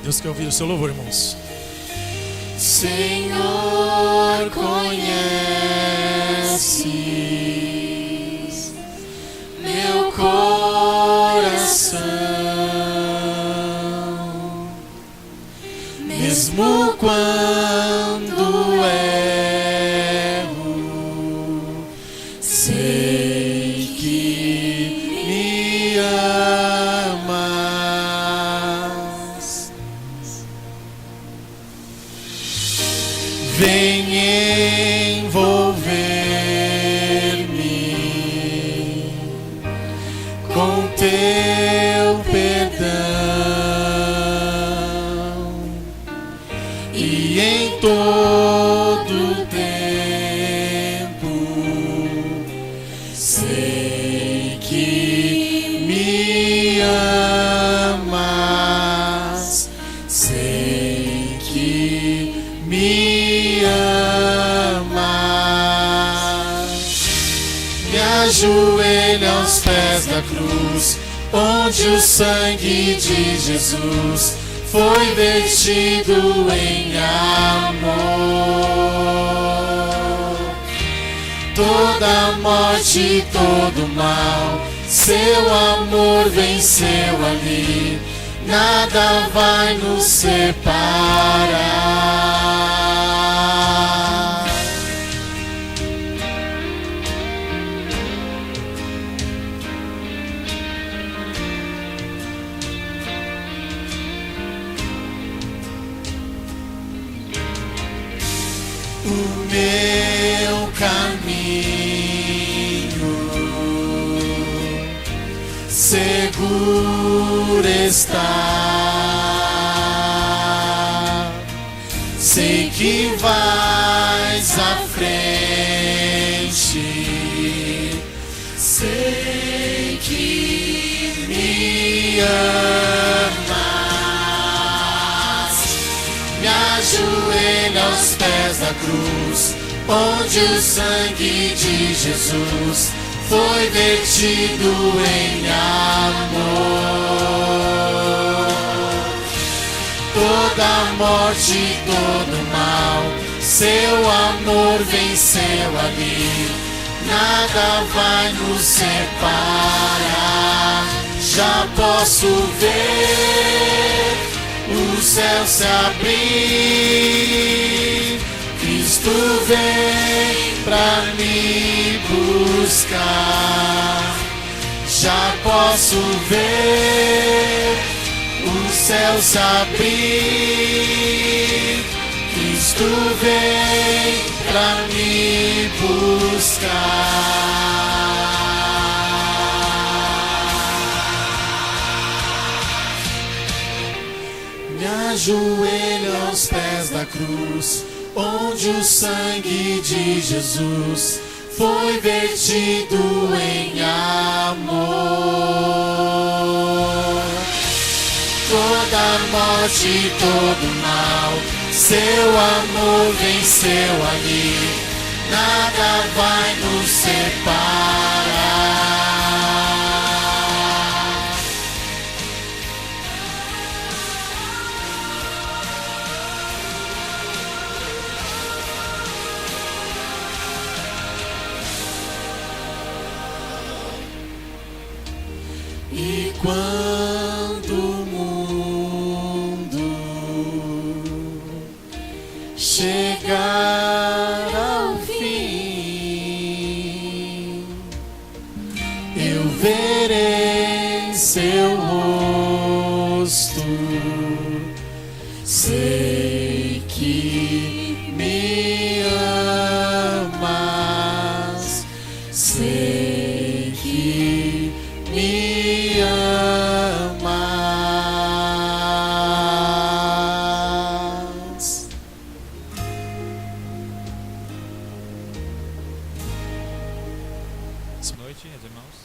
Deus quer ouvir o seu louvor, irmãos. Senhor, conheces meu coração, mesmo quando erro, sei que me amas. Vem envolver-me com teu perdão, e em todo tempo sei que me amas, sei que me amas. Me ajoelho aos pés da cruz, onde o sangue de Jesus foi vertido em amor. Toda morte e todo mal, seu amor venceu ali, nada vai nos separar. O meu caminho seguro está, sei que vais à frente, sei que me amas. Me ajoelho aos pés da cruz, onde o sangue de Jesus foi vertido em amor. Toda morte e todo mal, seu amor venceu ali, nada vai nos separar. Já posso ver o céu se abrir, Cristo vem pra me buscar. Já posso ver o céu se abrir, Cristo vem pra me buscar. Me ajoelho aos pés da cruz, onde o sangue de Jesus foi vertido em amor. Toda morte e todo mal, seu amor venceu ali, nada vai nos separar. E quando o mundo chegar ao fim, eu verei seu rosto, sei que me amas, sei que me amas. Boa noite, meus irmãos.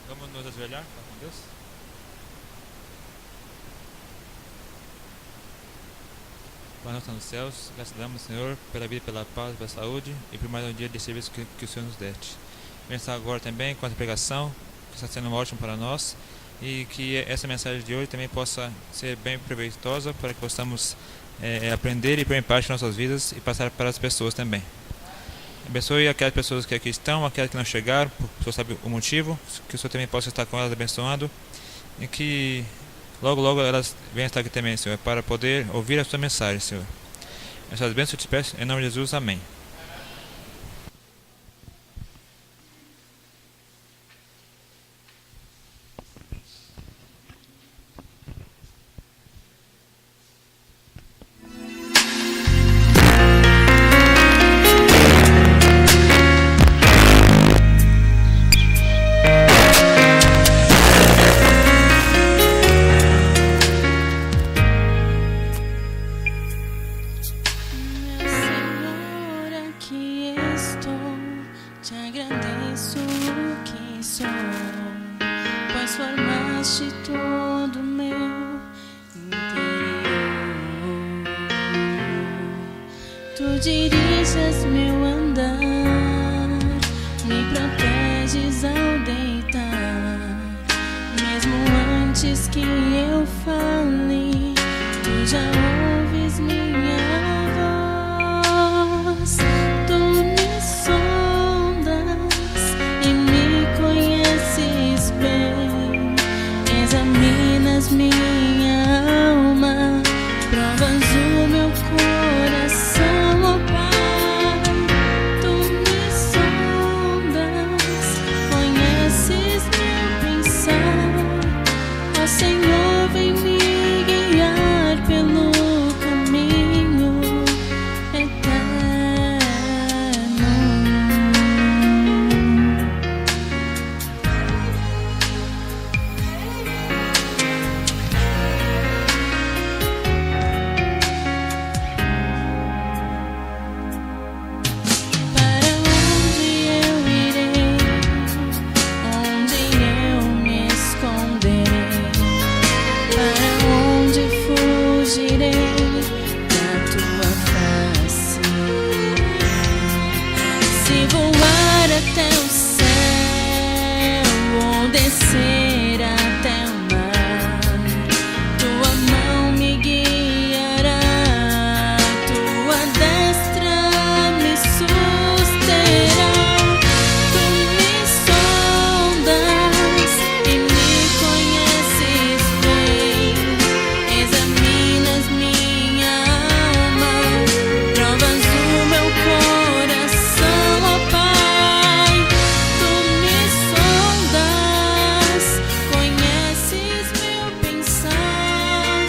Vamos nos ajoelhar com Deus. Pai nosso nos céus, graças a Deus, Senhor, pela vida, pela paz, pela saúde e por mais um dia de serviço que o Senhor nos deste. Venha agora também com a pregação, que está sendo ótimo para nós. e que essa mensagem de hoje também possa ser bem proveitosa para que possamos aprender e pôr em prática em nossas vidas e passar para as pessoas também. Abençoe aquelas pessoas que aqui estão, aquelas que não chegaram, o Senhor sabe o motivo, que o Senhor também possa estar com elas abençoando e que logo, logo elas venham estar aqui também, Senhor, para poder ouvir a sua mensagem, Senhor. Essas bênçãos eu te peço em nome de Jesus, amém. Tu diriges meu andar, me proteges ao deitar. Mesmo antes que eu fale, tu já ouves minha voz. Tu me sondas e me conheces bem, examinas minha alma, provas o meu coração. Senhor, vem me guiar pelo caminho eterno. Para onde eu irei? Onde eu me esconderei? Para onde fugirei da tua face? Se voar até o céu ou descer até o mar, tua mão me guiará, tua destra me susterá. Tu me sondas e me conheces bem, examinas minha alma, provas o meu coração, ó Pai. Tu me sondas, conheces meu pensar,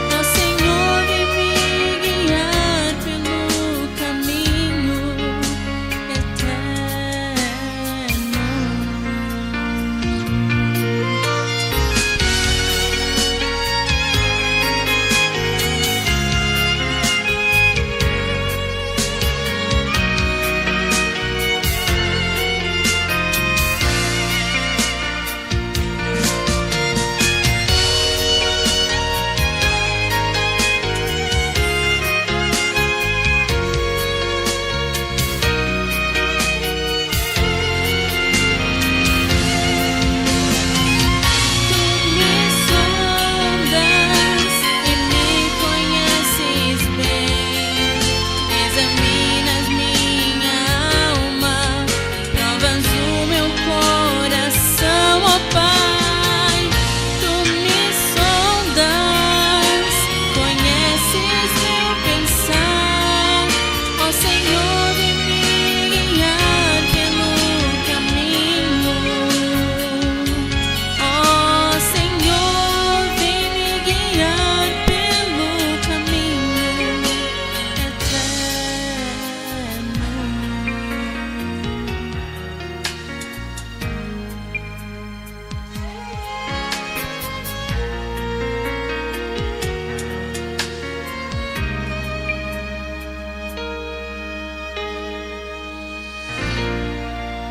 ó Senhor, vem me guiar pelo caminho eterno. Tu me sondas e me conheces bem, examinas minha alma, provas o meu coração, ó Pai. Tu me sondas, conheces meu pensar, ó Senhor, vem me guiar pelo caminho. Ó Senhor, vem me guiar pelo caminho eterno.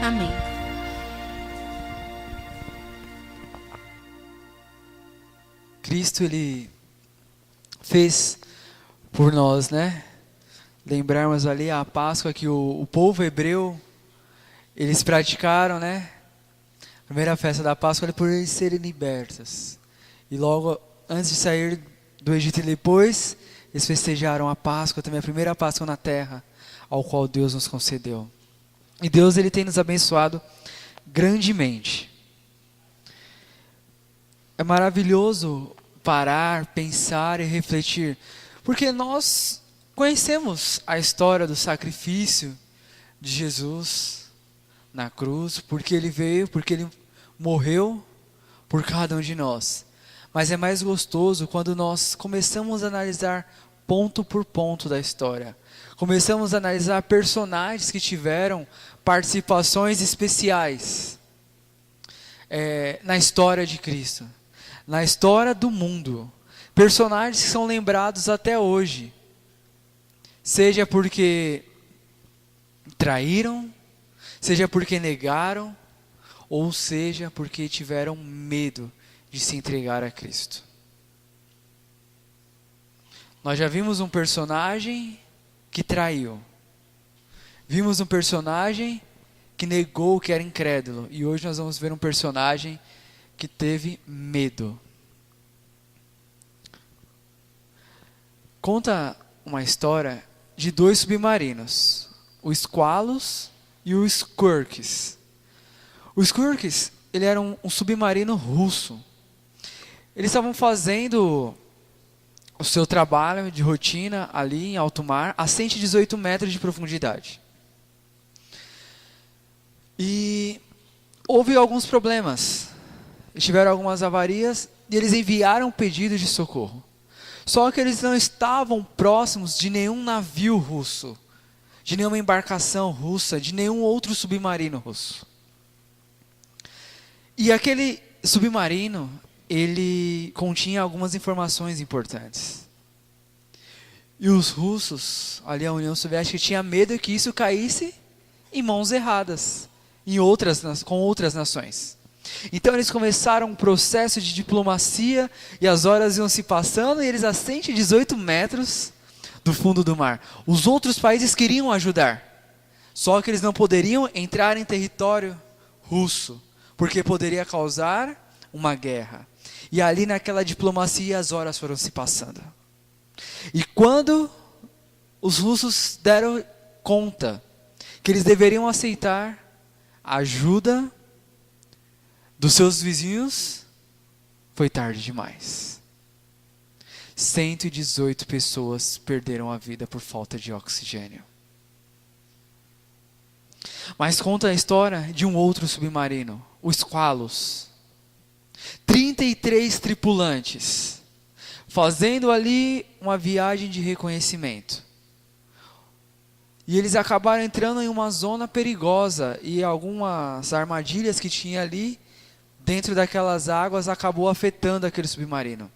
Amém. Cristo, Ele fez por nós, né? Lembrarmos ali a Páscoa que o povo hebreu, eles praticaram, né? Primeira festa da Páscoa é por eles serem libertos. E logo antes de sair do Egito e depois, eles festejaram a Páscoa, também a primeira Páscoa na terra, ao qual Deus nos concedeu. E Deus, ele tem nos abençoado grandemente. É maravilhoso parar, pensar e refletir, porque nós conhecemos a história do sacrifício de Jesus na cruz, porque ele veio, porque ele morreu por cada um de nós. Mas é mais gostoso quando nós começamos a analisar ponto por ponto da história. Começamos a analisar personagens que tiveram participações especiais na história de Cristo, na história do mundo. Personagens que são lembrados até hoje. Seja porque traíram, seja porque negaram, ou seja porque tiveram medo de se entregar a Cristo. Nós já vimos um personagem que traiu. Vimos um personagem que negou, que era incrédulo. E hoje nós vamos ver um personagem que teve medo. Conta uma história de 2 submarinos, o Squalus e o Skurkis. O Skurkis, ele era um submarino russo. Eles estavam fazendo o seu trabalho de rotina ali em alto mar, a 118 metros de profundidade. E houve alguns problemas. Eles tiveram algumas avarias e eles enviaram pedidos de socorro. Só que eles não estavam próximos de nenhum navio russo, de nenhuma embarcação russa, de nenhum outro submarino russo. E aquele submarino, ele continha algumas informações importantes. E os russos, ali a União Soviética, tinha medo que isso caísse em mãos erradas, com outras nações. Então eles começaram um processo de diplomacia e as horas iam se passando e eles a 118 metros do fundo do mar. Os outros países queriam ajudar, só que eles não poderiam entrar em território russo, porque poderia causar uma guerra. E ali naquela diplomacia as horas foram se passando. E quando os russos deram conta que eles deveriam aceitar a ajuda dos seus vizinhos, foi tarde demais. 118 pessoas perderam a vida por falta de oxigênio. Mas conta a história de um outro submarino, o Squalus. 33 tripulantes, fazendo ali uma viagem de reconhecimento. E eles acabaram entrando em uma zona perigosa e algumas armadilhas que tinha ali dentro daquelas águas acabou afetando aquele submarino.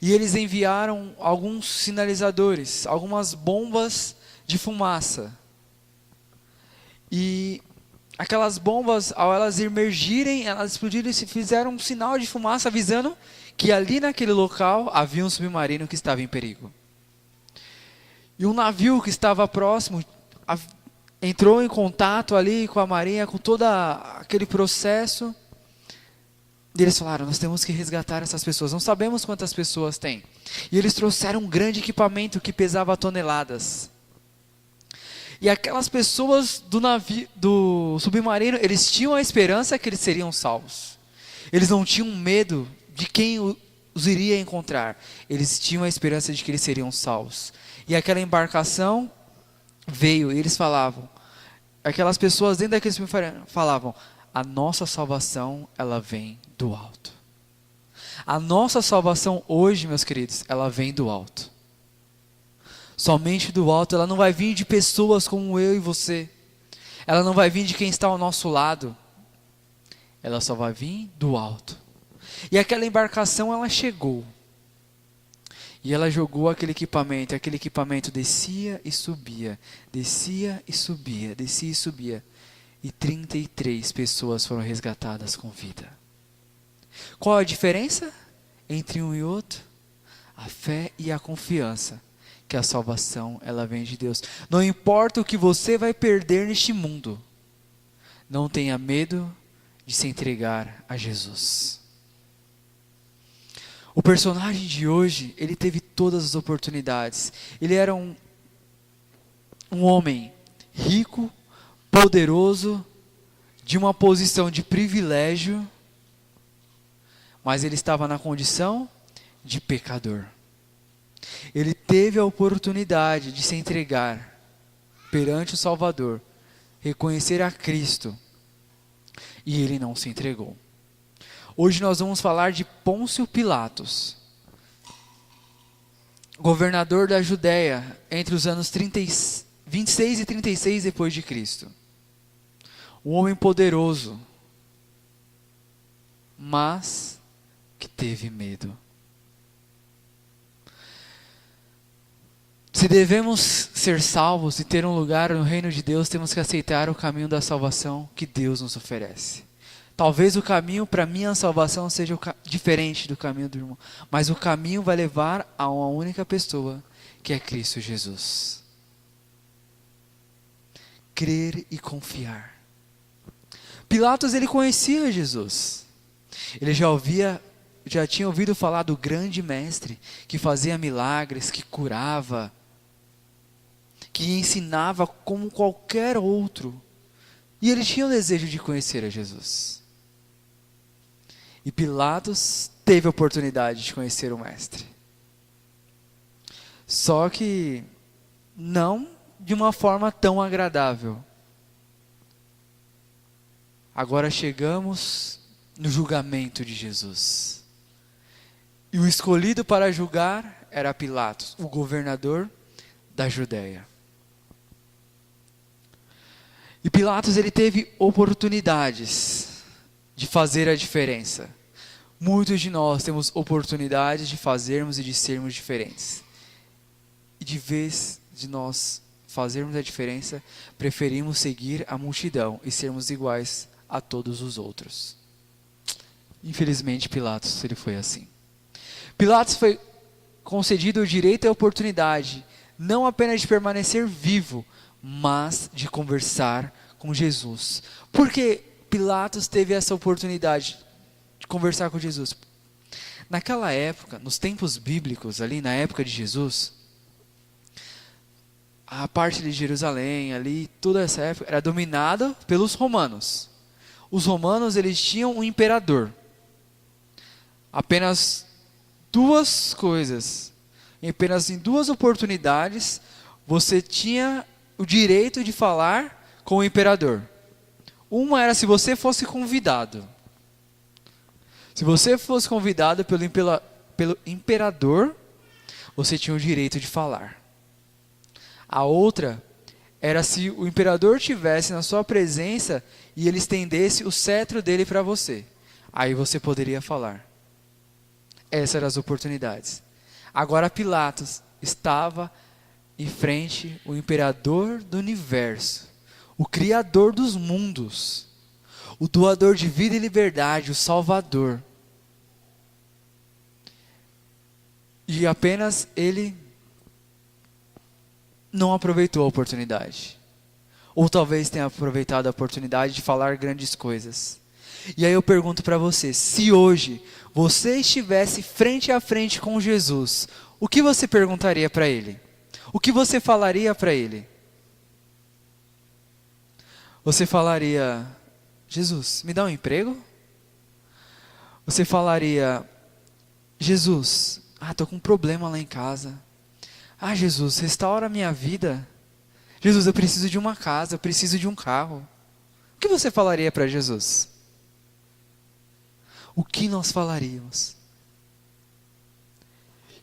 E eles enviaram alguns sinalizadores, algumas bombas de fumaça. E aquelas bombas, ao elas emergirem, elas explodiram e fizeram um sinal de fumaça avisando que ali naquele local havia um submarino que estava em perigo. E um navio que estava próximo entrou em contato ali com a marinha, com todo aquele processo. E eles falaram, nós temos que resgatar essas pessoas. Não sabemos quantas pessoas tem. E eles trouxeram um grande equipamento que pesava toneladas. E aquelas pessoas do submarino, eles tinham a esperança que eles seriam salvos. Eles não tinham medo de quem os iria encontrar. Eles tinham a esperança de que eles seriam salvos. E aquela embarcação veio e eles falavam, aquelas pessoas dentro daquele submarino falavam, a nossa salvação, ela vem do alto. A nossa salvação hoje, meus queridos, ela vem do alto. Somente do alto, ela não vai vir de pessoas como eu e você. Ela não vai vir de quem está ao nosso lado. Ela só vai vir do alto. E aquela embarcação, ela chegou. E ela jogou aquele equipamento descia e subia, descia e subia, descia e subia. E 33 pessoas foram resgatadas com vida. Qual a diferença entre um e outro? A fé e a confiança que a salvação, ela vem de Deus. Não importa o que você vai perder neste mundo, não tenha medo de se entregar a Jesus. O personagem de hoje, ele teve todas as oportunidades. Ele era um homem rico, poderoso, de uma posição de privilégio, mas ele estava na condição de pecador. Ele teve a oportunidade de se entregar perante o Salvador, reconhecer a Cristo, e ele não se entregou. Hoje nós vamos falar de Pôncio Pilatos, governador da Judéia entre os anos 26 e 36 depois de Cristo. Um homem poderoso, mas que teve medo. Se devemos ser salvos e ter um lugar no reino de Deus, temos que aceitar o caminho da salvação que Deus nos oferece. Talvez o caminho para a minha salvação seja diferente do caminho do irmão, mas o caminho vai levar a uma única pessoa, que é Cristo Jesus. Crer e confiar. Pilatos, ele conhecia Jesus. Ele já tinha ouvido falar do grande mestre, que fazia milagres, que curava, que ensinava como qualquer outro. E ele tinha o desejo de conhecer a Jesus. E Pilatos teve a oportunidade de conhecer o mestre. Só que não de uma forma tão agradável. Agora chegamos no julgamento de Jesus. E o escolhido para julgar era Pilatos, o governador da Judéia. E Pilatos, ele teve oportunidades de fazer a diferença. Muitos de nós temos oportunidades de fazermos e de sermos diferentes. E de vez de nós fazermos a diferença, preferimos seguir a multidão e sermos iguais a todos os outros. Infelizmente, Pilatos, ele foi assim. Pilatos foi concedido o direito e a oportunidade, não apenas de permanecer vivo, mas de conversar com Jesus. Por que Pilatos teve essa oportunidade de conversar com Jesus? Naquela época, nos tempos bíblicos, ali na época de Jesus, a parte de Jerusalém, ali, toda essa época, era dominada pelos romanos. Os romanos, eles tinham um imperador. Apenas duas coisas, apenas em duas oportunidades, você tinha o direito de falar com o imperador. Uma era se você fosse convidado. Se você fosse convidado pelo imperador, você tinha o direito de falar. A outra era se o imperador estivesse na sua presença e ele estendesse o cetro dele para você. Aí você poderia falar. Essas eram as oportunidades. Agora Pilatos estava em frente ao imperador do universo, o criador dos mundos, o doador de vida e liberdade, o Salvador. E apenas ele não aproveitou a oportunidade. Ou talvez tenha aproveitado a oportunidade de falar grandes coisas. E aí eu pergunto para você, se hoje você estivesse frente a frente com Jesus, o que você perguntaria para ele? O que você falaria para ele? Você falaria, Jesus, me dá um emprego? Você falaria, Jesus, estou com um problema lá em casa. Jesus, restaura a minha vida. Jesus, eu preciso de uma casa, eu preciso de um carro. O que você falaria para Jesus? O que nós falaríamos?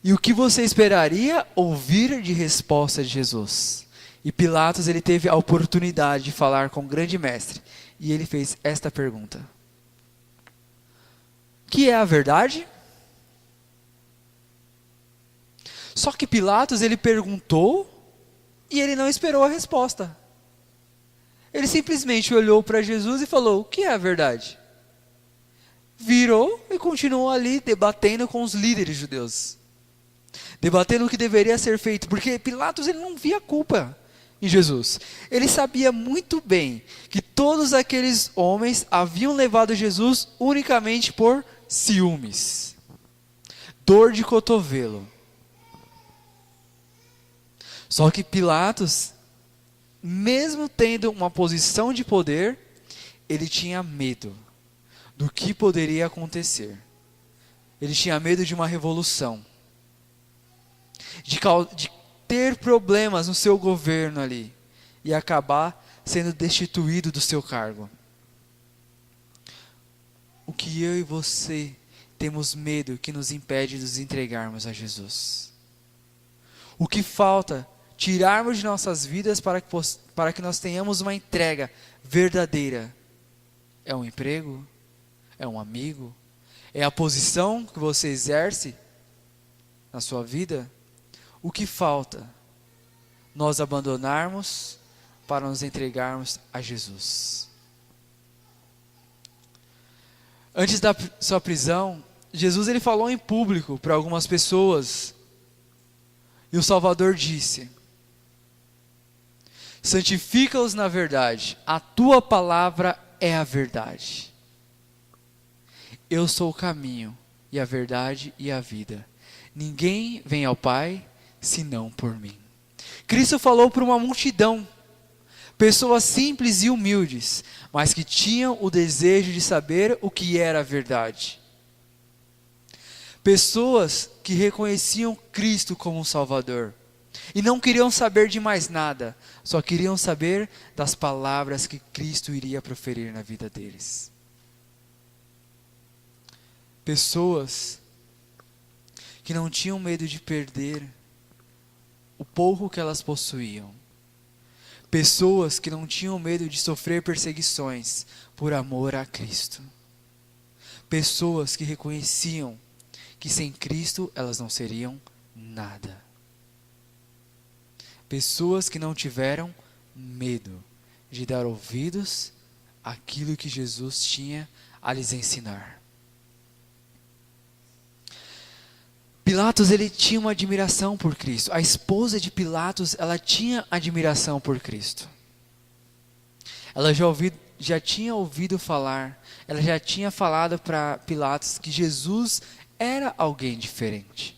E o que você esperaria ouvir de resposta de Jesus? E Pilatos, ele teve a oportunidade de falar com o grande mestre. E ele fez esta pergunta. Que é a verdade? Só que Pilatos, ele perguntou e ele não esperou a resposta. Ele simplesmente olhou para Jesus e falou, o que é a verdade? Virou e continuou ali debatendo com os líderes judeus. Debatendo o que deveria ser feito, porque Pilatos, ele não via culpa em Jesus. Ele sabia muito bem que todos aqueles homens haviam levado Jesus unicamente por ciúmes, dor de cotovelo. Só que Pilatos, mesmo tendo uma posição de poder, ele tinha medo do que poderia acontecer. Ele tinha medo de uma revolução, de ter problemas no seu governo ali e acabar sendo destituído do seu cargo. O que eu e você temos medo que nos impede de nos entregarmos a Jesus? O que falta tirarmos de nossas vidas para que nós tenhamos uma entrega verdadeira? É um emprego? É um amigo? É a posição que você exerce na sua vida? O que falta nós abandonarmos para nos entregarmos a Jesus? Antes da sua prisão, Jesus ele falou em público para algumas pessoas. E o Salvador disse: santifica-os na verdade, a tua palavra é a verdade. Eu sou o caminho, e a verdade e a vida. Ninguém vem ao Pai, senão por mim. Cristo falou para uma multidão, pessoas simples e humildes, mas que tinham o desejo de saber o que era a verdade. Pessoas que reconheciam Cristo como um Salvador. E não queriam saber de mais nada, só queriam saber das palavras que Cristo iria proferir na vida deles. Pessoas que não tinham medo de perder o pouco que elas possuíam. Pessoas que não tinham medo de sofrer perseguições por amor a Cristo. Pessoas que reconheciam que sem Cristo elas não seriam nada. Pessoas que não tiveram medo de dar ouvidos àquilo que Jesus tinha a lhes ensinar. Pilatos ele tinha uma admiração por Cristo. A esposa de Pilatos ela tinha admiração por Cristo. Ela já tinha ouvido falar, ela já tinha falado para Pilatos que Jesus era alguém diferente.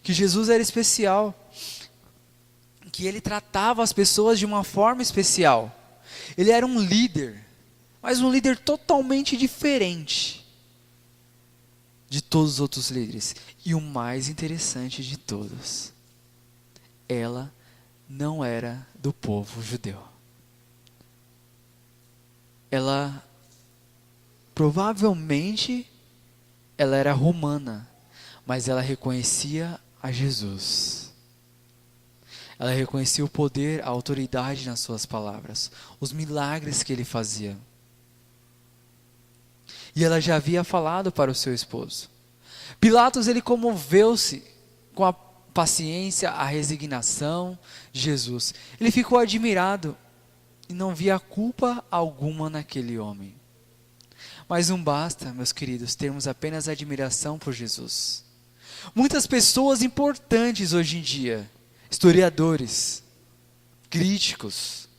Que Jesus era especial. Que ele tratava as pessoas de uma forma especial. Ele era um líder, mas um líder totalmente diferente de todos os outros líderes. E o mais interessante de todos, ela não era do povo judeu. Ela, provavelmente, ela era romana, mas ela reconhecia a Jesus. Ela reconhecia o poder, a autoridade nas suas palavras, os milagres que ele fazia. E ela já havia falado para o seu esposo. Pilatos ele comoveu-se com a paciência, a resignação de Jesus. Ele ficou admirado e não via culpa alguma naquele homem. Mas não basta, meus queridos, termos apenas admiração por Jesus. Muitas pessoas importantes hoje em dia, historiadores, críticos,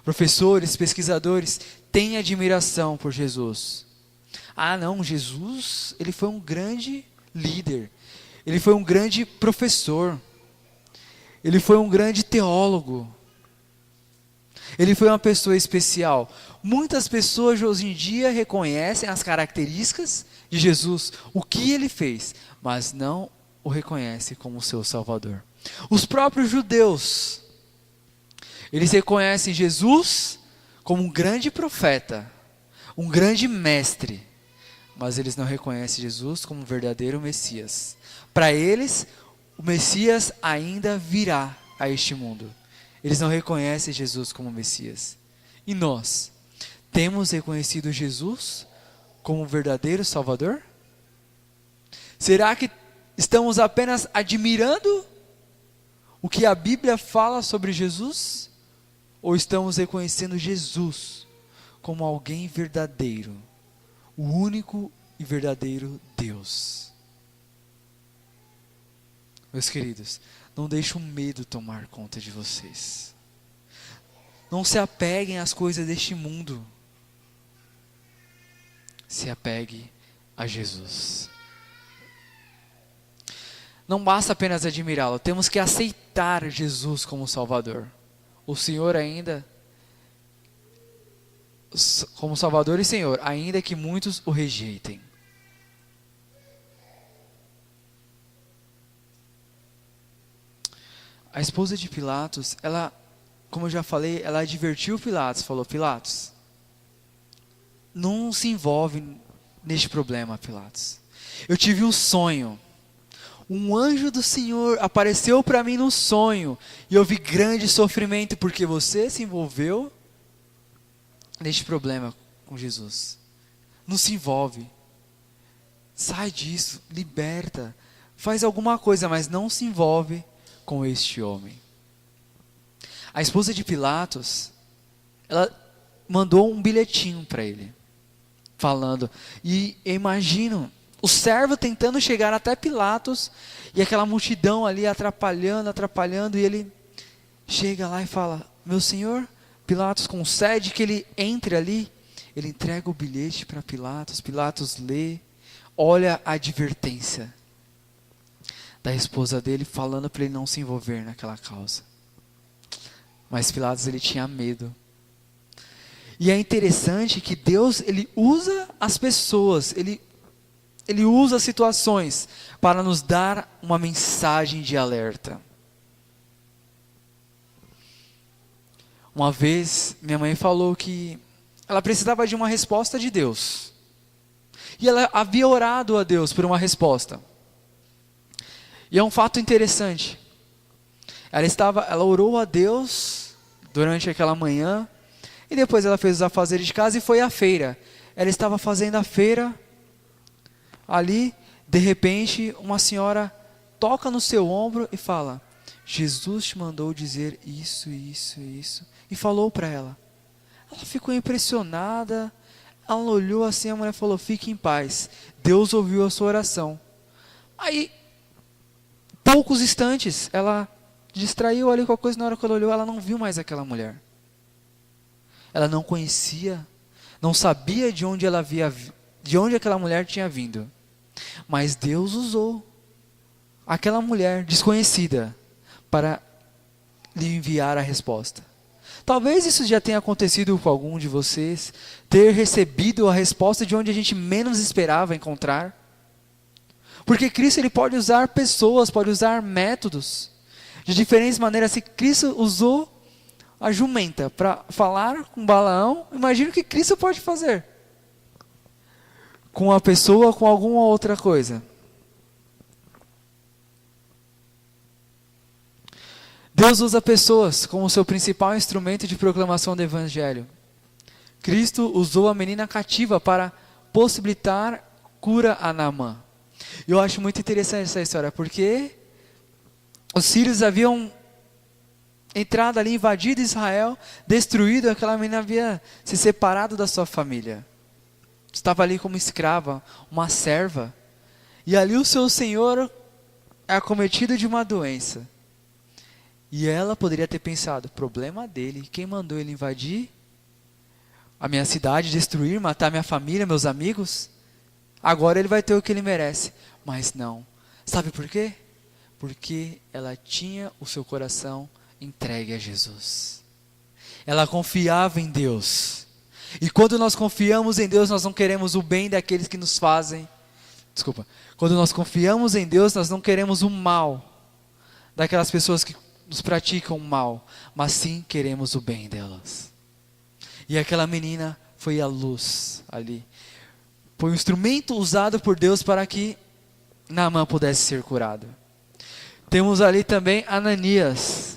professores, pesquisadores, têm admiração por Jesus. Ah não, Jesus, ele foi um grande líder, ele foi um grande professor, ele foi um grande teólogo, ele foi uma pessoa especial. Muitas pessoas hoje em dia reconhecem as características de Jesus, o que ele fez, mas não o reconhecem como seu Salvador. Os próprios judeus, eles reconhecem Jesus como um grande profeta, um grande mestre, mas eles não reconhecem Jesus como um verdadeiro Messias. Para eles, o Messias ainda virá a este mundo. Eles não reconhecem Jesus como Messias. E nós, temos reconhecido Jesus como um verdadeiro Salvador? Será que estamos apenas admirando o que a Bíblia fala sobre Jesus? Ou estamos reconhecendo Jesus como alguém verdadeiro, o único e verdadeiro Deus? Meus queridos, Não deixe o medo tomar conta de vocês. Não se apeguem às coisas deste mundo. Se apegue a Jesus. Não basta apenas admirá-lo, temos que aceitar Jesus como Salvador. O Senhor ainda, como Salvador e Senhor, ainda que muitos o rejeitem. A esposa de Pilatos, ela, como eu já falei, ela advertiu Pilatos, falou: Pilatos, não se envolve neste problema, Pilatos. Eu tive um sonho. Um anjo do Senhor apareceu para mim num sonho. E eu vi grande sofrimento porque você se envolveu neste problema com Jesus. Não se envolve. Sai disso, liberta. Faz alguma coisa, mas não se envolve com este homem. A esposa de Pilatos, ela mandou um bilhetinho para ele, falando, e eu imagino o servo tentando chegar até Pilatos, e aquela multidão ali atrapalhando, e ele chega lá e fala: meu senhor, Pilatos concede que ele entre ali. Ele entrega o bilhete para Pilatos, Pilatos lê, olha a advertência da esposa dele, falando para ele não se envolver naquela causa. Mas Pilatos, ele tinha medo. E é interessante que Deus, ele usa as pessoas, ele usa as situações para nos dar uma mensagem de alerta. Uma vez, minha mãe falou que ela precisava de uma resposta de Deus. E ela havia orado a Deus por uma resposta. E é um fato interessante. Ela orou a Deus durante aquela manhã, e depois ela fez os afazeres de casa e foi à feira. Ela estava fazendo a feira, ali, de repente, uma senhora toca no seu ombro e fala: Jesus te mandou dizer isso, e falou para ela. Ela ficou impressionada, ela olhou assim, a mulher falou: fique em paz, Deus ouviu a sua oração. Aí, poucos instantes, ela distraiu ali com a coisa, na hora que ela olhou, ela não viu mais aquela mulher. Ela não conhecia, não sabia de onde aquela mulher tinha vindo. Mas Deus usou aquela mulher desconhecida para lhe enviar a resposta. Talvez isso já tenha acontecido com algum de vocês, ter recebido a resposta de onde a gente menos esperava encontrar. Porque Cristo, ele pode usar pessoas, pode usar métodos de diferentes maneiras. Se Cristo usou a jumenta para falar com Balaão, imagina o que Cristo pode fazer com a pessoa, com alguma outra coisa. Deus usa pessoas como seu principal instrumento de proclamação do Evangelho. Cristo usou a menina cativa para possibilitar cura a Naamã. Eu acho muito interessante essa história, porque os sírios haviam entrado ali, invadido Israel, destruído, aquela menina havia se separado da sua família. Estava ali como escrava, uma serva. E ali o seu senhor é acometido de uma doença. E ela poderia ter pensado: problema dele, quem mandou ele invadir a minha cidade, destruir, matar minha família, meus amigos? Agora ele vai ter o que ele merece. Mas não. Sabe por quê? Porque ela tinha o seu coração entregue a Jesus. Ela confiava em Deus. E quando nós confiamos em Deus, nós não queremos o bem daqueles que nos fazem. Quando nós confiamos em Deus, nós não queremos o mal daquelas pessoas que nos praticam mal, mas sim queremos o bem delas. E aquela menina foi a luz ali. Foi um instrumento usado por Deus para que Naamã pudesse ser curado. Temos ali também Ananias.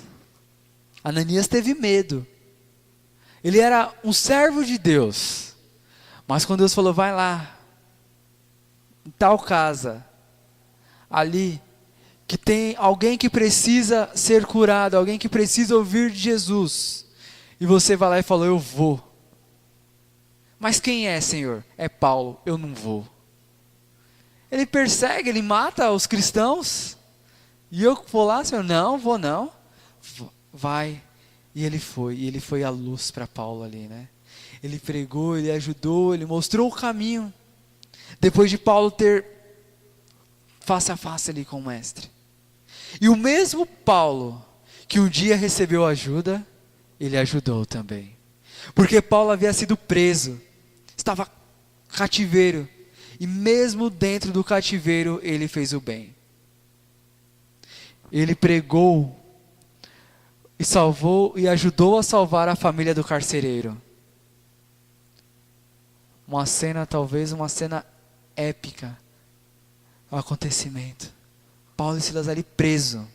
Ananias teve medo. Ele era um servo de Deus. Mas quando Deus falou: vai lá, em tal casa, ali, que tem alguém que precisa ser curado, alguém que precisa ouvir de Jesus. E você vai lá e falou: eu vou. Mas quem é, Senhor? É Paulo, eu não vou. Ele persegue, ele mata os cristãos. E eu vou lá, Senhor? Não, vou não. Vai. E ele foi a luz para Paulo ali, né? Ele pregou, ele ajudou, ele mostrou o caminho. Depois de Paulo ter face a face ali com o mestre. E o mesmo Paulo, que um dia recebeu ajuda, ele ajudou também. Porque Paulo havia sido preso, estava cativeiro. E mesmo dentro do cativeiro, ele fez o bem. Ele pregou e salvou e ajudou a salvar a família do carcereiro. Uma cena, talvez uma cena épica, um acontecimento. Paulo e Silas ali preso.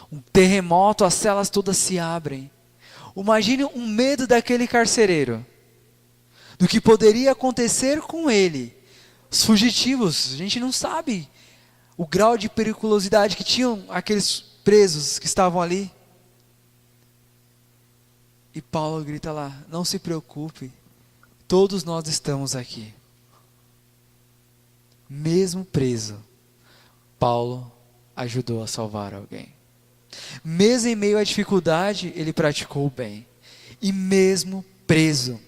Um terremoto, as celas todas se abrem. Imagine um medo daquele carcereiro, do que poderia acontecer com ele. Os fugitivos, a gente não sabe o grau de periculosidade que tinham aqueles presos que estavam ali. E Paulo grita lá: não se preocupe, todos nós estamos aqui. Mesmo preso, Paulo ajudou a salvar alguém. Mesmo em meio à dificuldade, ele praticou o bem. E mesmo preso,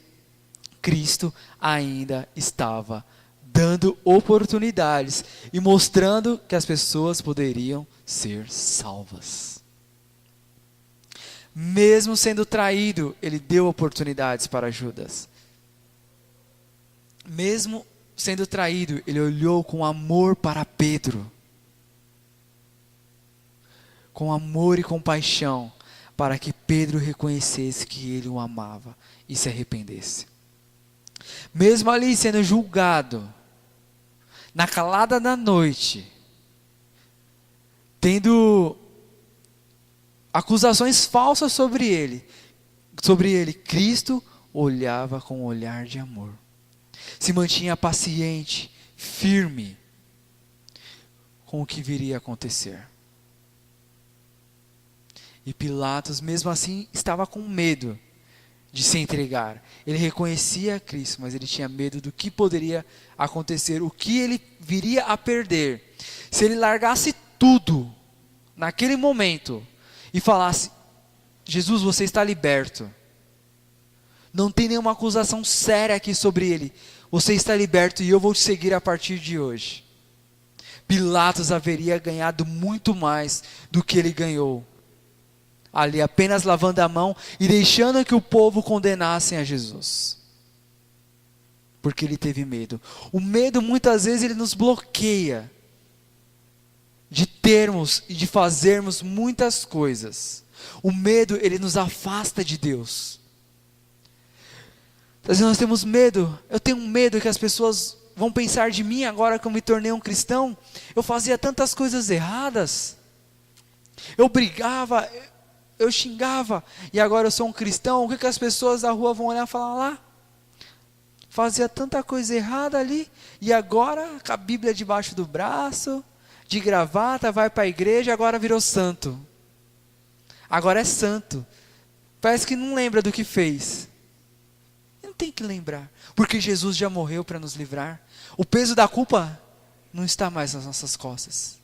Cristo ainda estava dando oportunidades e mostrando que as pessoas poderiam ser salvas. Mesmo sendo traído, ele deu oportunidades para Judas. Mesmo sendo traído, ele olhou com amor para Pedro. Com amor e compaixão, para que Pedro reconhecesse que ele o amava e se arrependesse. Mesmo ali sendo julgado, na calada da noite, tendo acusações falsas sobre ele, Cristo olhava com um olhar de amor. Se mantinha paciente, firme com o que viria a acontecer. E Pilatos, mesmo assim, estava com medo de se entregar. Ele reconhecia Cristo, mas ele tinha medo do que poderia acontecer, o que ele viria a perder. Se ele largasse tudo, naquele momento, e falasse: Jesus, você está liberto. Não tem nenhuma acusação séria aqui sobre ele. Você está liberto e eu vou te seguir a partir de hoje. Pilatos haveria ganhado muito mais do que ele ganhou. Ali apenas lavando a mão e deixando que o povo condenassem a Jesus. Porque ele teve medo. O medo muitas vezes ele nos bloqueia de termos e de fazermos muitas coisas. O medo ele nos afasta de Deus. Às vezes nós temos medo. Eu tenho medo que as pessoas vão pensar de mim agora que eu me tornei um cristão. Eu fazia tantas coisas erradas. Eu brigava, eu xingava, e agora eu sou um cristão. O que as pessoas da rua vão olhar e falar lá? Fazia tanta coisa errada ali, e agora com a Bíblia debaixo do braço, de gravata, vai para a igreja, agora virou santo. Agora é santo. Parece que não lembra do que fez. Não tem que lembrar, porque Jesus já morreu para nos livrar. O peso da culpa não está mais nas nossas costas.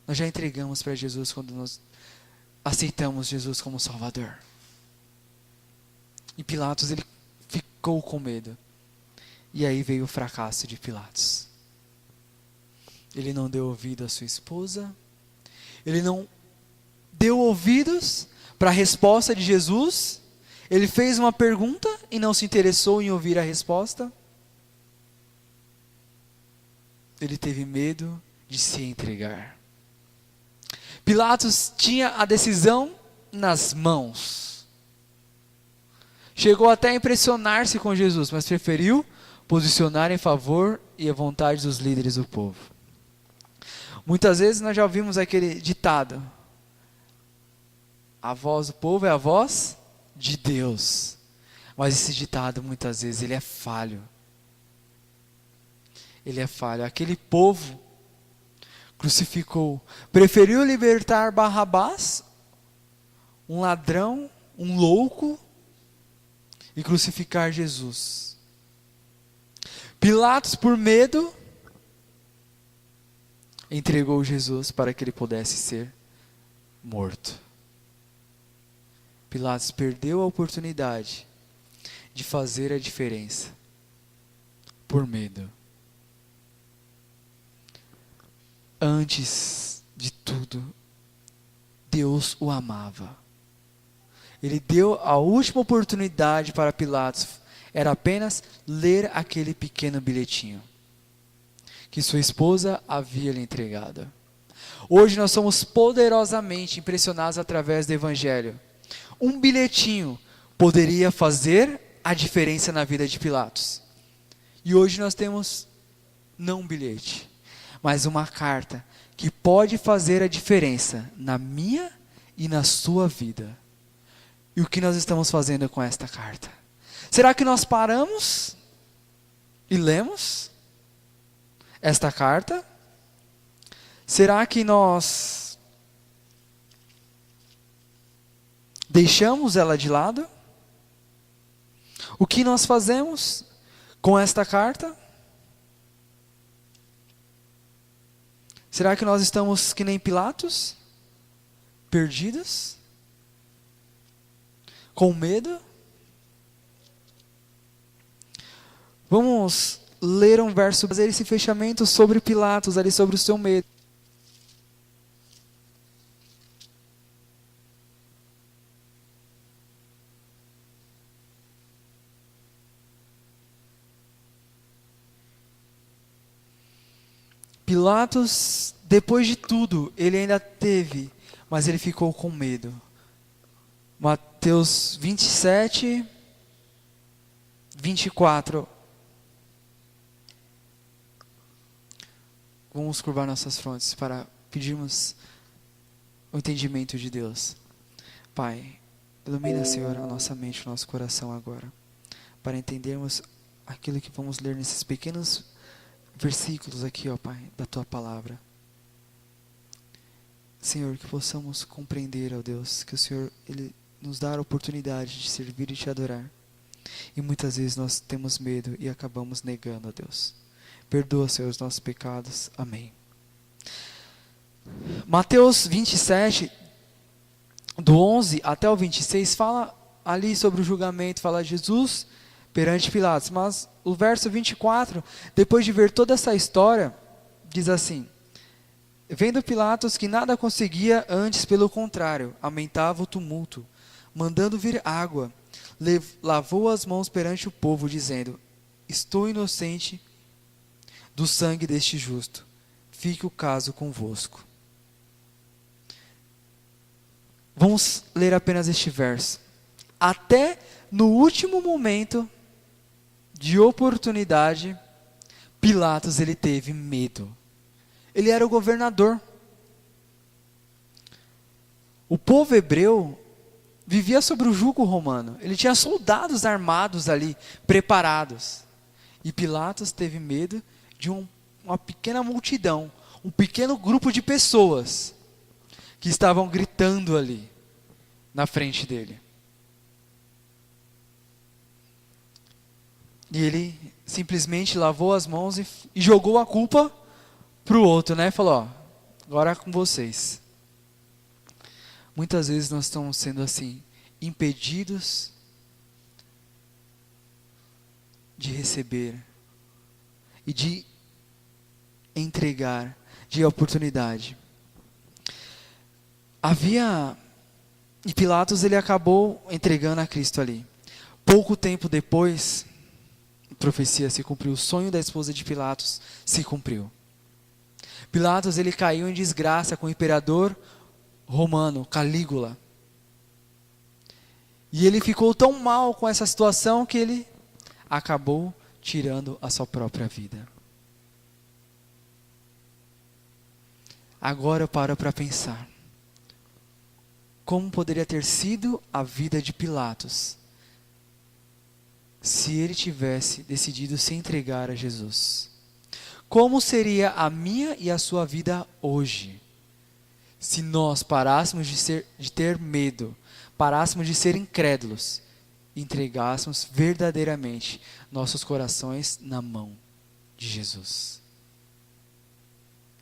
Nós já entregamos para Jesus quando nós aceitamos Jesus como Salvador. E Pilatos, ele ficou com medo. E aí veio o fracasso de Pilatos. Ele não deu ouvido à sua esposa. Ele não deu ouvidos para a resposta de Jesus. Ele fez uma pergunta e não se interessou em ouvir a resposta. Ele teve medo de se entregar. Pilatos tinha a decisão nas mãos. Chegou até a impressionar-se com Jesus, mas preferiu posicionar em favor e à vontade dos líderes do povo. Muitas vezes nós já ouvimos aquele ditado: a voz do povo é a voz de Deus. Mas esse ditado muitas vezes ele é falho. Ele é falho. Aquele povo crucificou, preferiu libertar Barrabás, um ladrão, um louco, e crucificar Jesus. Pilatos, por medo, entregou Jesus para que ele pudesse ser morto. Pilatos perdeu a oportunidade de fazer a diferença por medo. Antes de tudo, Deus o amava. Ele deu a última oportunidade para Pilatos, era apenas ler aquele pequeno bilhetinho que sua esposa havia lhe entregado. Hoje nós somos poderosamente impressionados através do Evangelho. Um bilhetinho poderia fazer a diferença na vida de Pilatos. E hoje nós temos não um bilhete, mas uma carta que pode fazer a diferença na minha e na sua vida. E o que nós estamos fazendo com esta carta? Será que nós paramos e lemos esta carta? Será que nós deixamos ela de lado? O que nós fazemos com esta carta? Será que nós estamos que nem Pilatos? Perdidos? Com medo? Vamos ler um verso, fazer esse fechamento sobre Pilatos, ali sobre o seu medo. Pilatos, depois de tudo, ele ainda teve, mas ele ficou com medo. Mateus 27, 24. Vamos curvar nossas frontes para pedirmos o entendimento de Deus. Pai, ilumina, Senhor, a nossa mente, o nosso coração agora, para entendermos aquilo que vamos ler nesses pequenos versículos aqui, ó Pai, da Tua Palavra. Senhor, que possamos compreender, ó Deus, que o Senhor, Ele nos dá a oportunidade de servir e Te adorar. E muitas vezes nós temos medo e acabamos negando, ó Deus. Perdoa, Senhor, os nossos pecados. Amém. Mateus 27, do 11 até o 26, fala ali sobre o julgamento, fala Jesus perante Pilatos. Mas o verso 24, depois de ver toda essa história, diz assim: vendo Pilatos que nada conseguia, antes pelo contrário, aumentava o tumulto, mandando vir água, lavou as mãos perante o povo, dizendo: estou inocente do sangue deste justo, fique o caso convosco. Vamos ler apenas este verso. Até no último momento de oportunidade, Pilatos ele teve medo. Ele era o governador. O povo hebreu vivia sobre o jugo romano. Ele tinha soldados armados ali, preparados. E Pilatos teve medo de uma pequena multidão, um pequeno grupo de pessoas que estavam gritando ali na frente dele. E ele simplesmente lavou as mãos e jogou a culpa para o outro, né? Falou: ó, agora é com vocês. Muitas vezes nós estamos sendo assim, impedidos de receber e de entregar, de oportunidade. E Pilatos ele acabou entregando a Cristo ali. Pouco tempo depois, a profecia se cumpriu, o sonho da esposa de Pilatos se cumpriu. Pilatos ele caiu em desgraça com o imperador romano, Calígula. E ele ficou tão mal com essa situação que ele acabou tirando a sua própria vida. Agora eu paro para pensar. Como poderia ter sido a vida de Pilatos se ele tivesse decidido se entregar a Jesus? Como seria a minha e a sua vida hoje se nós parássemos de ter medo, parássemos de ser incrédulos e entregássemos verdadeiramente nossos corações na mão de Jesus?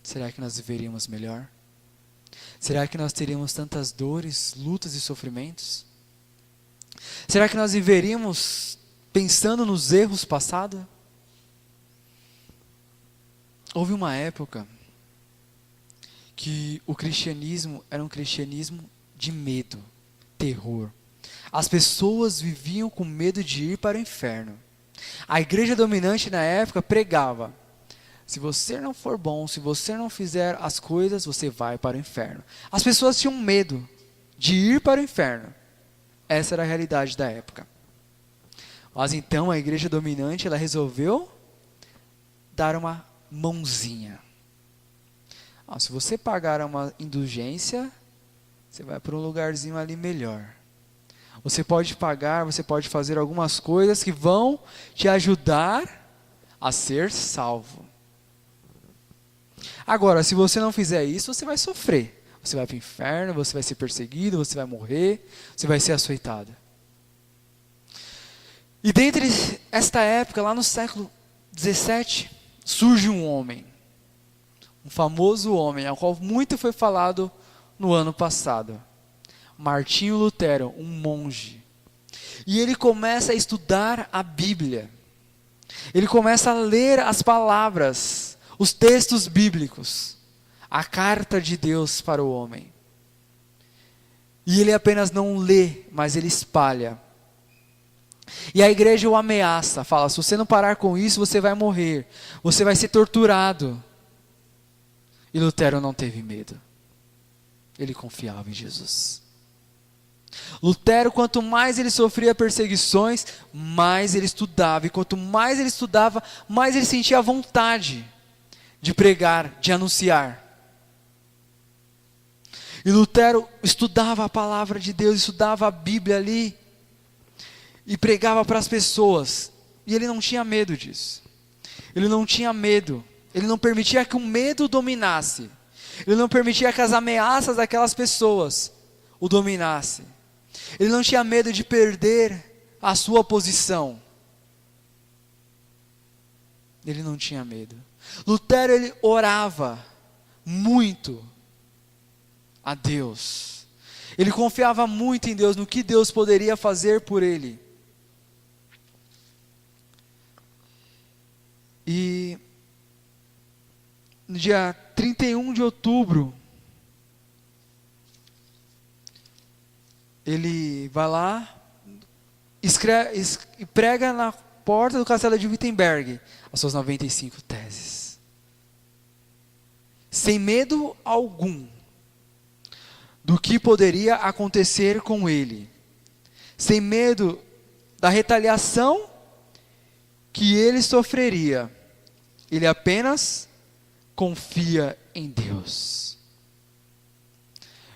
será que nós viveríamos melhor? Será que nós teríamos tantas dores, lutas e sofrimentos? Será que nós viveríamos pensando nos erros passados? Houve uma época que o cristianismo era um cristianismo de medo, terror. As pessoas viviam com medo de ir para o inferno. A igreja dominante na época pregava: se você não for bom, se você não fizer as coisas, você vai para o inferno. As pessoas tinham medo de ir para o inferno. Essa era a realidade da época. Mas então a igreja dominante, ela resolveu dar uma mãozinha. Se você pagar uma indulgência, você vai para um lugarzinho ali melhor. Você pode pagar, você pode fazer algumas coisas que vão te ajudar a ser salvo. Agora, se você não fizer isso, você vai sofrer. Você vai para o inferno, você vai ser perseguido, você vai morrer, você vai ser açoitado. E dentre esta época, lá no século 17, surge um homem. Um famoso homem, ao qual muito foi falado no ano passado. Martinho Lutero, um monge. E ele começa a estudar a Bíblia. Ele começa a ler as palavras, os textos bíblicos, a carta de Deus para o homem. E ele apenas não lê, mas ele espalha. E a igreja o ameaça, fala: se você não parar com isso, você vai morrer, você vai ser torturado. E Lutero não teve medo. Ele confiava em Jesus. Lutero, quanto mais ele sofria perseguições, mais ele estudava. E quanto mais ele estudava, mais ele sentia a vontade de pregar, de anunciar. E Lutero estudava a palavra de Deus, estudava a Bíblia ali, e pregava para as pessoas. E ele não tinha medo disso. Ele não tinha medo. Ele não permitia que o medo dominasse. Ele não permitia que as ameaças daquelas pessoas o dominassem. Ele não tinha medo de perder a sua posição. Ele não tinha medo. Lutero, ele orava muito a Deus. Ele confiava muito em Deus, no que Deus poderia fazer por ele. E no dia 31 de outubro, ele vai lá e prega na porta do castelo de Wittenberg as suas 95 teses. Sem medo algum do que poderia acontecer com ele. Sem medo da retaliação que ele sofreria. Ele apenas confia em Deus.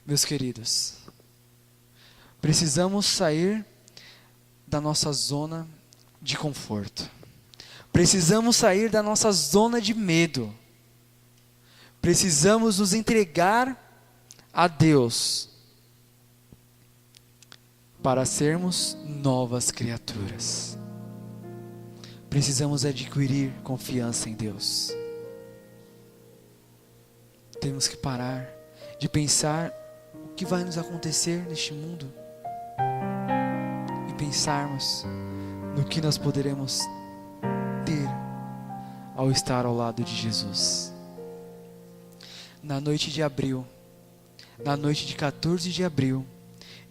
Meus queridos, precisamos sair da nossa zona de conforto. Precisamos sair da nossa zona de medo. Precisamos nos entregar a Deus para sermos novas criaturas. Precisamos adquirir confiança em Deus. Temos que parar de pensar o que vai nos acontecer neste mundo e pensarmos no que nós poderemos ter ao estar ao lado de Jesus. Na noite de abril, na noite de 14 de abril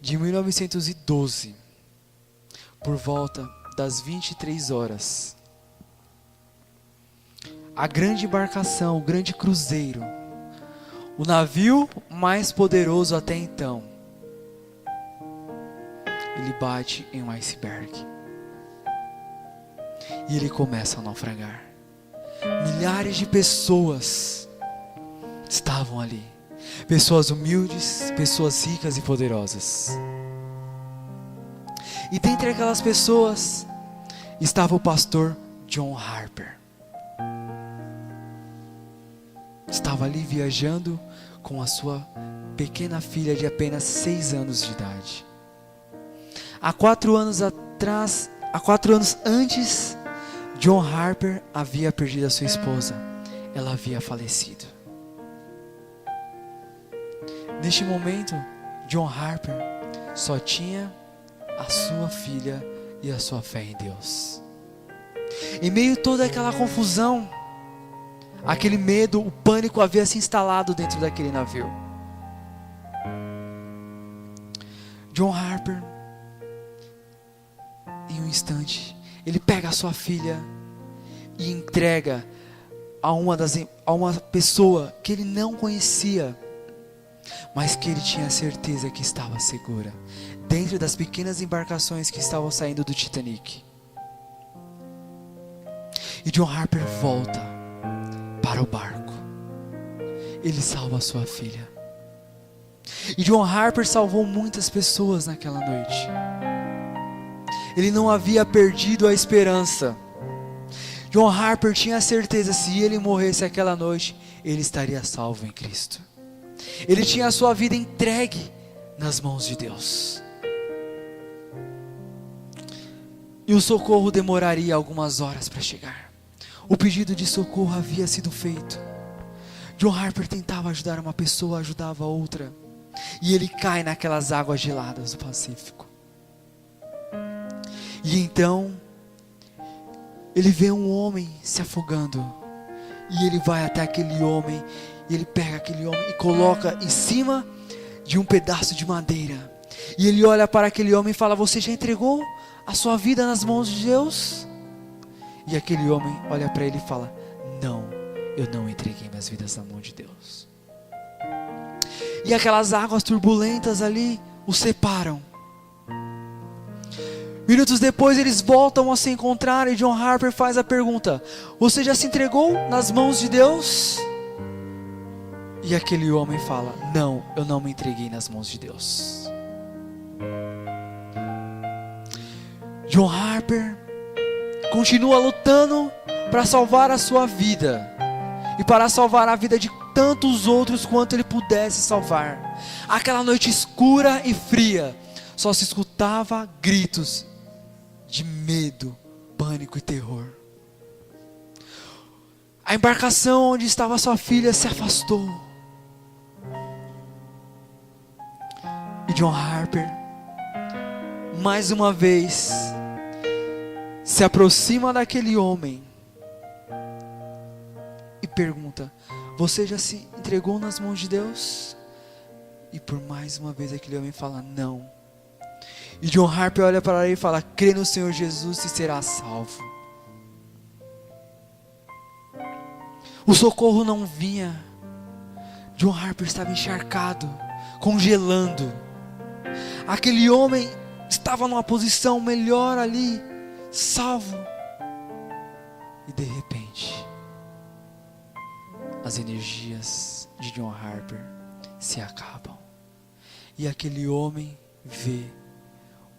de 1912, por volta das 23 horas, a grande embarcação, o grande cruzeiro, o navio mais poderoso até então, ele bate em um iceberg e ele começa a naufragar. Milhares de pessoas estavam ali, pessoas humildes, pessoas ricas e poderosas. E dentre aquelas pessoas estava o pastor John Harper. Estava ali viajando com a sua pequena filha de apenas 6 anos de idade. Há 4 anos antes, John Harper havia perdido a sua esposa. Ela havia falecido. Neste momento, John Harper só tinha a sua filha e a sua fé em Deus. Em meio a toda aquela confusão, aquele medo, o pânico havia se instalado dentro daquele navio. John Harper, em um instante, ele pega a sua filha e entrega a uma pessoa que ele não conhecia, mas que ele tinha certeza que estava segura, dentro das pequenas embarcações que estavam saindo do Titanic. E John Harper volta para o barco. Ele salva a sua filha. E John Harper salvou muitas pessoas naquela noite. Ele não havia perdido a esperança. John Harper tinha certeza, se ele morresse aquela noite, ele estaria salvo em Cristo. Ele tinha a sua vida entregue nas mãos de Deus. E o socorro demoraria algumas horas para chegar. O pedido de socorro havia sido feito. John Harper tentava ajudar uma pessoa, ajudava outra. E ele cai naquelas águas geladas do Pacífico. E então, ele vê um homem se afogando. E ele vai até aquele homem. E ele pega aquele homem e coloca em cima de um pedaço de madeira. E ele olha para aquele homem e fala: você já entregou a sua vida nas mãos de Deus? E aquele homem olha para ele e fala: não, eu não entreguei minhas vidas na mão de Deus. E aquelas águas turbulentas ali os separam. Minutos depois eles voltam a se encontrar e John Harper faz a pergunta: você já se entregou nas mãos de Deus? E aquele homem fala: não, eu não me entreguei nas mãos de Deus. John Harper continua lutando para salvar a sua vida e para salvar a vida de tantos outros quanto ele pudesse salvar. Aquela noite escura e fria, só se escutava gritos de medo, pânico e terror. A embarcação onde estava sua filha se afastou. E John Harper, mais uma vez, se aproxima daquele homem e pergunta: você já se entregou nas mãos de Deus? E por mais uma vez aquele homem fala: não. E John Harper olha para ele e fala: crê no Senhor Jesus e será salvo. O socorro não vinha. John Harper estava encharcado, congelando. Aquele homem estava numa posição melhor ali, salvo. E de repente, as energias de John Harper se acabam. E aquele homem vê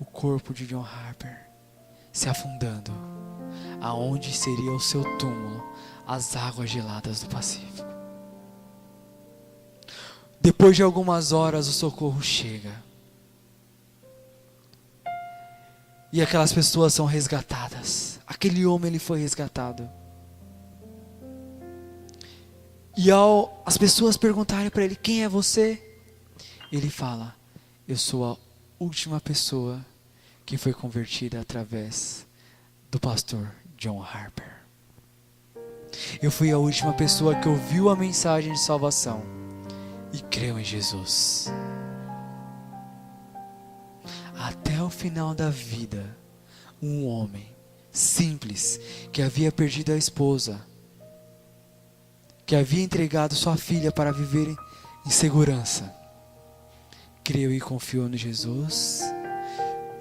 o corpo de John Harper se afundando, aonde seria o seu túmulo, as águas geladas do Pacífico. Depois de algumas horas o socorro chega. E aquelas pessoas são resgatadas. Aquele homem, ele foi resgatado. E ao as pessoas perguntarem para ele: quem é você? Ele fala: eu sou a última pessoa que foi convertida através do pastor John Harper. Eu fui a última pessoa que ouviu a mensagem de salvação e creu em Jesus. Até o final da vida, um homem simples, que havia perdido a esposa, que havia entregado sua filha para viver em segurança, creu e confiou no Jesus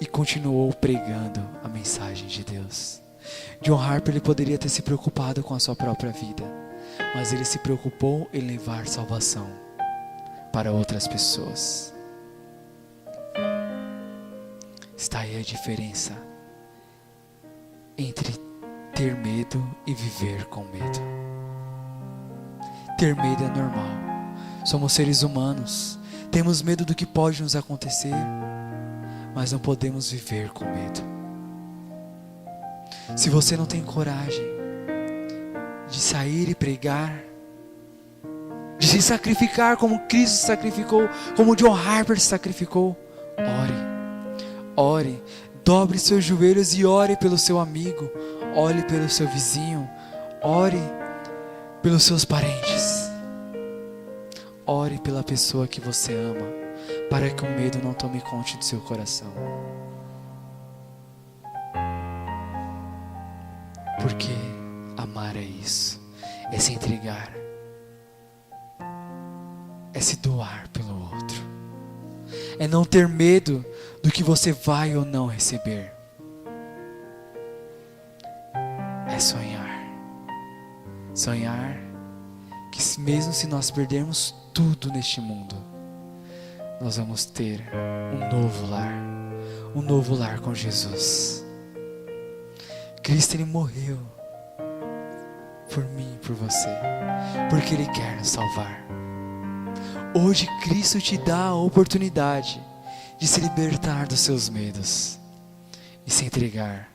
e continuou pregando a mensagem de Deus. John Harper, ele poderia ter se preocupado com a sua própria vida, mas ele se preocupou em levar salvação para outras pessoas. Está aí a diferença entre ter medo e viver com medo. Ter medo é normal. Somos seres humanos. Temos medo do que pode nos acontecer, mas não podemos viver com medo. Se você não tem coragem de sair e pregar, de se sacrificar como Cristo se sacrificou, como John Harper se sacrificou. Ore, dobre seus joelhos e ore pelo seu amigo, ore pelo seu vizinho, ore pelos seus parentes, ore pela pessoa que você ama, para que o medo não tome conta do seu coração. Porque amar é isso, é se entregar, é se doar pelo outro, é não ter medo do que você vai ou não receber, é sonhar que mesmo se nós perdermos tudo neste mundo, nós vamos ter um novo lar com Jesus. Cristo, Ele morreu por mim e por você, porque Ele quer nos salvar. Hoje Cristo te dá a oportunidade de se libertar dos seus medos e se entregar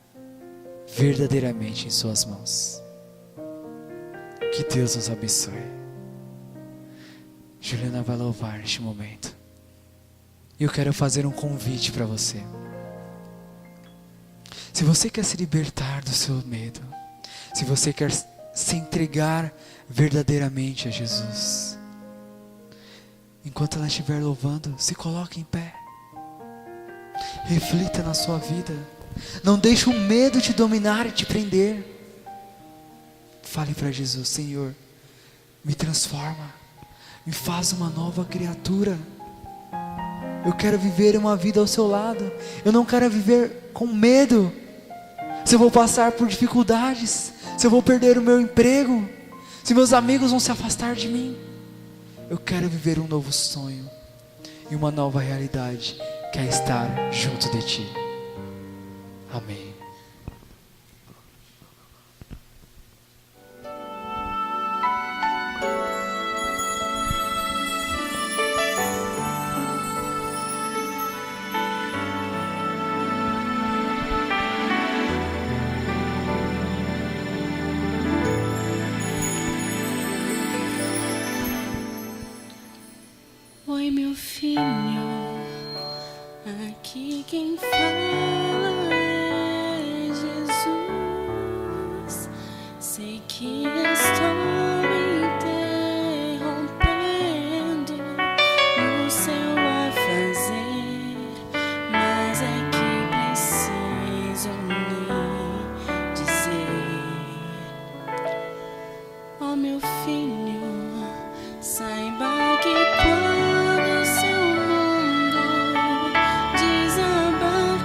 verdadeiramente em suas mãos. Que Deus nos abençoe. Juliana vai louvar neste momento. E eu quero fazer um convite para você. Se você quer se libertar do seu medo, se você quer se entregar verdadeiramente a Jesus, enquanto ela estiver louvando, se coloque em pé. Reflita na sua vida. Não deixe o medo te dominar e te prender. Fale para Jesus: Senhor, me transforma, me faz uma nova criatura. Eu quero viver uma vida ao seu lado. Eu não quero viver com medo. Se eu vou passar por dificuldades, se eu vou perder o meu emprego, se meus amigos vão se afastar de mim, eu quero viver um novo sonho e uma nova realidade, que é estar junto de Ti. Amém. Oi, meu filho, aqui quem fala é Jesus. Sei que estou interrompendo no seu afazer, mas é que preciso lhe dizer. Oh, meu filho, saiba que quando seu mundo desabar,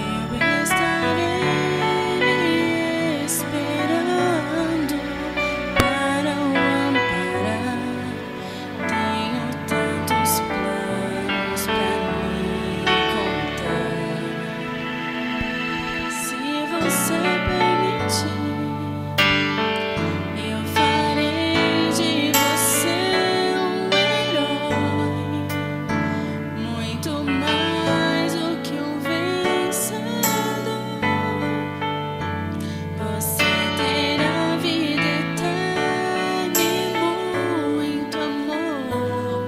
eu estarei lhe esperando para o amparar. Tenho tantos planos pra lhe contar. Se você permitir, eu farei de você um herói, muito mais do que um vencedor. Você terá vida eterna e muito amor.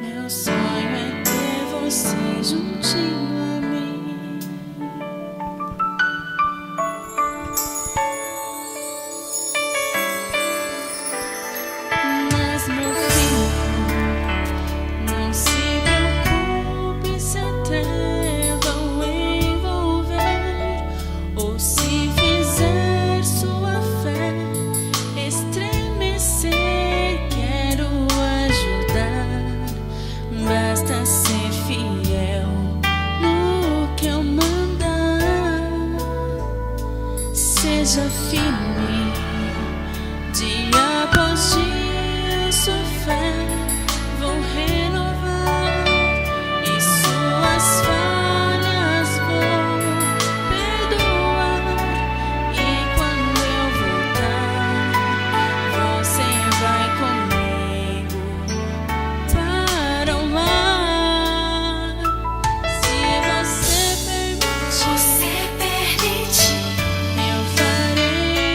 Meu sonho é ter você juntinho a mim. Mas, meu filho, não se preocupe se até vão envolver, ou se fizer sua fé estremecer. Quero ajudar, basta ser fiel no que eu mandar. Seja firme, dia após dia, sua fé vou renovar e suas falhas vou perdoar. E quando eu voltar, você vai comigo para o lar. Se você permitir, eu farei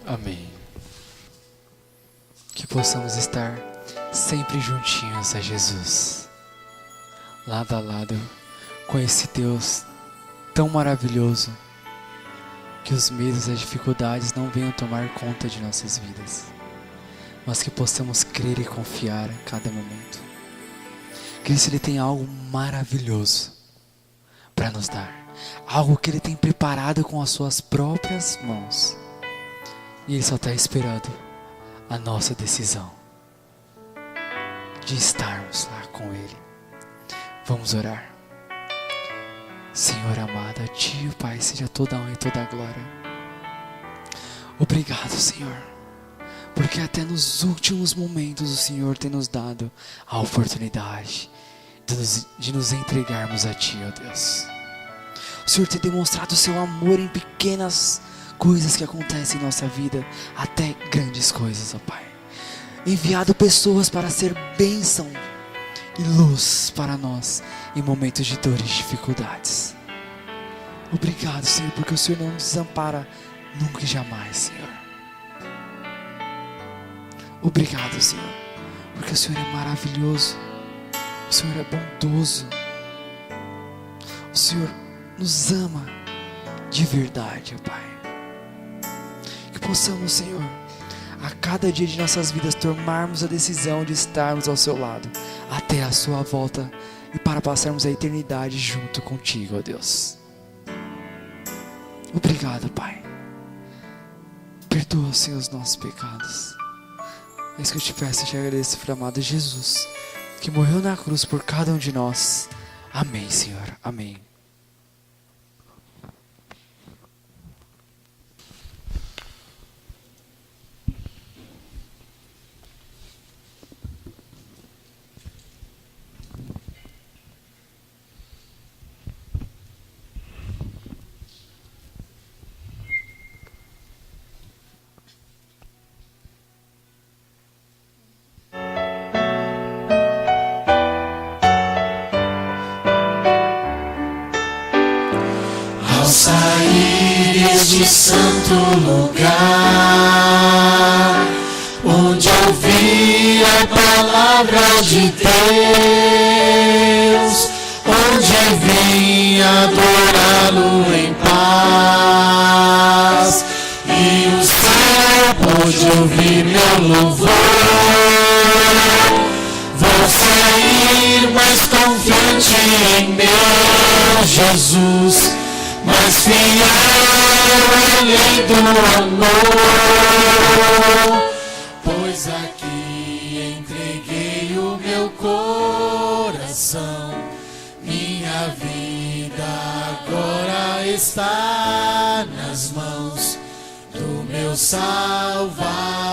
Amém. Que possamos estar sempre juntinhos a Jesus, lado a lado com esse Deus tão maravilhoso, que os medos e as dificuldades não venham tomar conta de nossas vidas, mas que possamos crer e confiar a cada momento. Cristo, Ele tem algo maravilhoso para nos dar, algo que Ele tem preparado com as suas próprias mãos, e Ele só está esperando a nossa decisão de estarmos lá com Ele. Vamos orar. Senhor amado, a Ti, Pai, seja toda a honra e toda a glória. Obrigado, Senhor, porque até nos últimos momentos o Senhor tem nos dado a oportunidade de nos entregarmos a Ti, ó Deus. O Senhor tem demonstrado o Seu amor em pequenas coisas que acontecem em nossa vida, até grandes coisas, ó Pai. Enviado pessoas para ser bênção e luz para nós em momentos de dor e dificuldades. Obrigado, Senhor, porque o Senhor não nos desampara nunca e jamais, Senhor. Obrigado, Senhor, porque o Senhor é maravilhoso, o Senhor é bondoso, o Senhor nos ama de verdade, ó Pai. Que possamos, Senhor, a cada dia de nossas vidas tomarmos a decisão de estarmos ao Seu lado até a Sua volta e para passarmos a eternidade junto contigo, ó Deus. Obrigado, Pai. Perdoa, Senhor, os nossos pecados. É isso que eu te peço e te agradeço, Filho amado Jesus, que morreu na cruz por cada um de nós. Amém, Senhor. Amém. Sair deste santo lugar, onde ouvi a palavra de Deus, onde vim adorá-lo em paz, e o céu pôde ouvir meu louvor. Vou sair mais confiante em meu Jesus, mas fiel além do amor, pois aqui entreguei o meu coração. Minha vida agora está nas mãos do meu Salvador.